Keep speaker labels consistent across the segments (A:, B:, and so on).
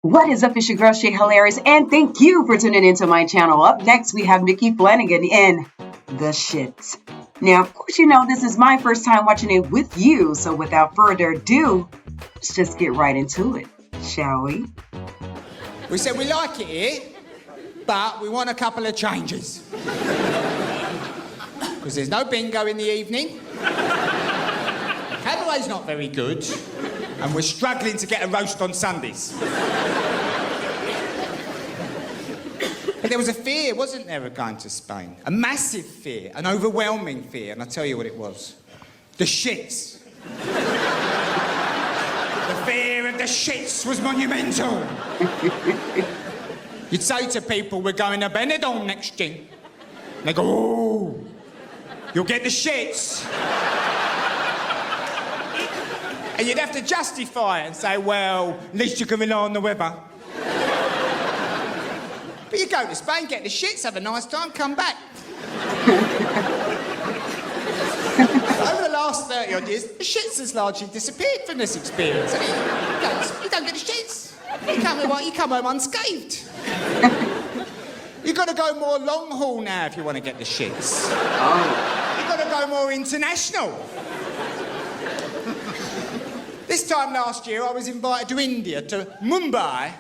A: What is up? It's your girl Shay Hilarious, and thank you for tuning into my channel. Up next, we have Micky Flanagan in The Shits. Now, of course, you know this is my first time watching it with you, so without further ado, let's just get right into it, shall we?
B: We said we like it here, but we want a couple of changes. Because there's no bingo in the evening, cabaret's not very good, and we're struggling to get a roast on Sundays. But there was a fear, wasn't there, of going to Spain? A massive fear, an overwhelming fear, and I'll tell you what it was. The shits. The fear of the shits was monumental. You'd say to people, we're going to Benidorm next year. And they go, oh, you'll get the shits. And you'd have to justify it and say, well, at least you can rely on the weather. But you go to Spain, get the shits, have a nice time, come back. Over the last 30-odd years, the shits has largely disappeared from this experience. I mean, you don't get the shits. You come home unscathed. You've got to go more long haul now if you want to get the shits. Oh. You've got to go more international. This time last year, I was invited to India, to Mumbai,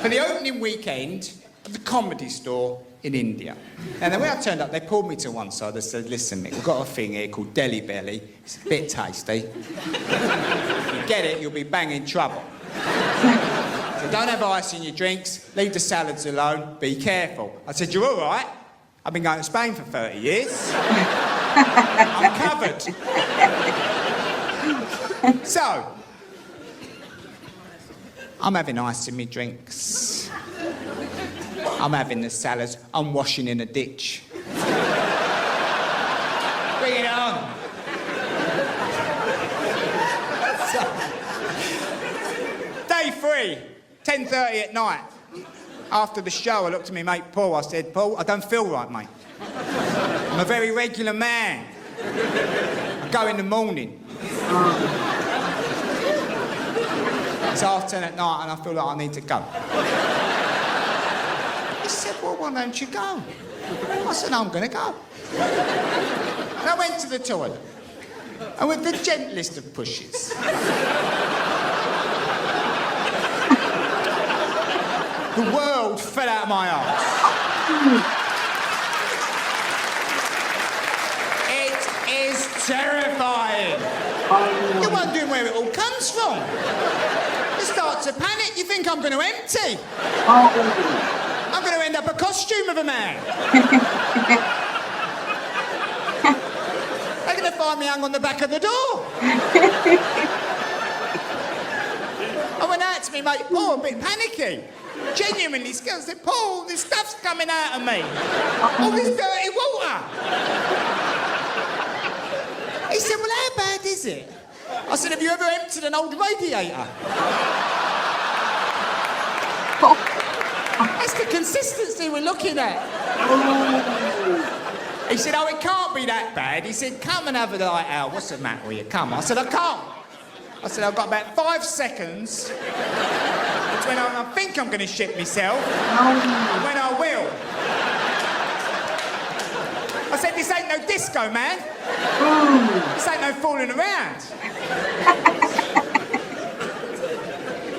B: for the opening weekend of the Comedy Store in India. And then when I turned up, they pulled me to one side. They said, listen, Mick, we've got a thing here called Delhi Belly. It's a bit tasty. If you get it, you'll be banging trouble. So don't have ice in your drinks, leave the salads alone, be careful. I said, you're all right? I've been going to Spain for 30 years. I'm covered. So, I'm having ice in my drinks. I'm having the salads. I'm washing in a ditch. Bring it on. So, day 3, 10:30 at night. After the show, I looked at my mate Paul. I said, Paul, I don't feel right, mate. I'm a very regular man. I go in the morning. It's 10:30 at night and I feel like I need to go. He said, well, why don't you go? I said, I'm going to go. And I went to the toilet. And with the gentlest of pushes, the world fell out of my arse. It is terrifying. You're wondering where it all comes from. You start to panic, you think I'm going to empty. I'm going to end up a costume of a man. They're going to find me hung on the back of the door. I went out to me mate Paul, a bit panicky. Genuinely scared. I said, Paul, this stuff's coming out of me. All this dirty water. He said, well, how bad is it? I said, have you ever emptied an old radiator? That's the consistency we're looking at. He said, oh, it can't be that bad. He said, come and have a night out. What's the matter with you? Come. I said, I can't. I said, I've got about 5 seconds between when I think I'm going to shit myself and when I will. I said, this ain't no disco, man. This ain't no fooling around.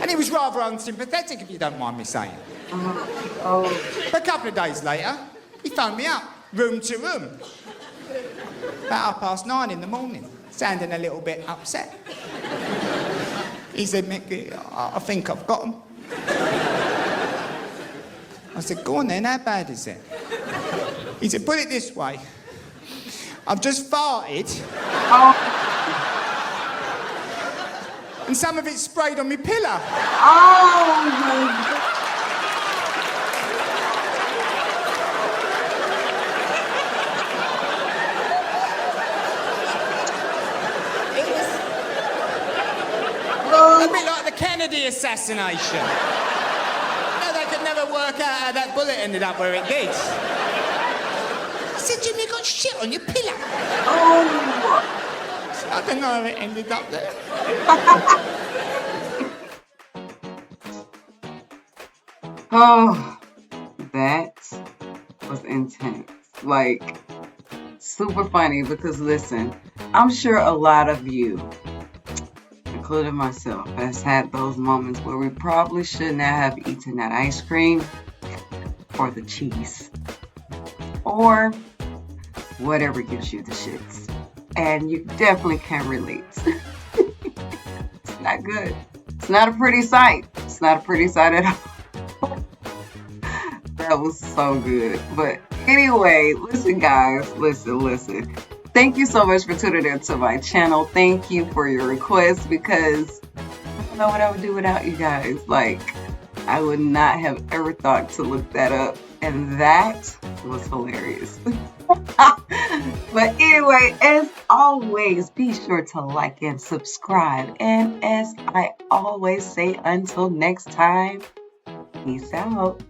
B: And he was rather unsympathetic, if you don't mind me saying. But a couple of days later, he phoned me up, room to room. About 9:30 in the morning, sounding a little bit upset. He said, Micky, I think I've got him. I said, go on then, how bad is it? He said, put it this way. I've just farted. And some of it sprayed on my pillow.
A: Oh, my God.
B: A bit like the Kennedy assassination. No, they could never work out how that bullet ended up where it did. I said, Jimmy, you got shit on your pillow.
A: Oh.
B: I don't know how it ended up there.
A: Oh, that was intense. Like, super funny because listen, I'm sure a lot of you, including myself, has had those moments where we probably should not have eaten that ice cream or the cheese or whatever gives you the shits. And you definitely can relate. It's not good. It's not a pretty sight. It's not a pretty sight at all. That was so good. But anyway, listen, guys. Listen. Thank you so much for tuning into my channel. Thank you for your requests because I don't know what I would do without you guys. Like, I would not have ever thought to look that up. And that was hilarious. But anyway, as always, be sure to like and subscribe. And as I always say, until next time, peace out.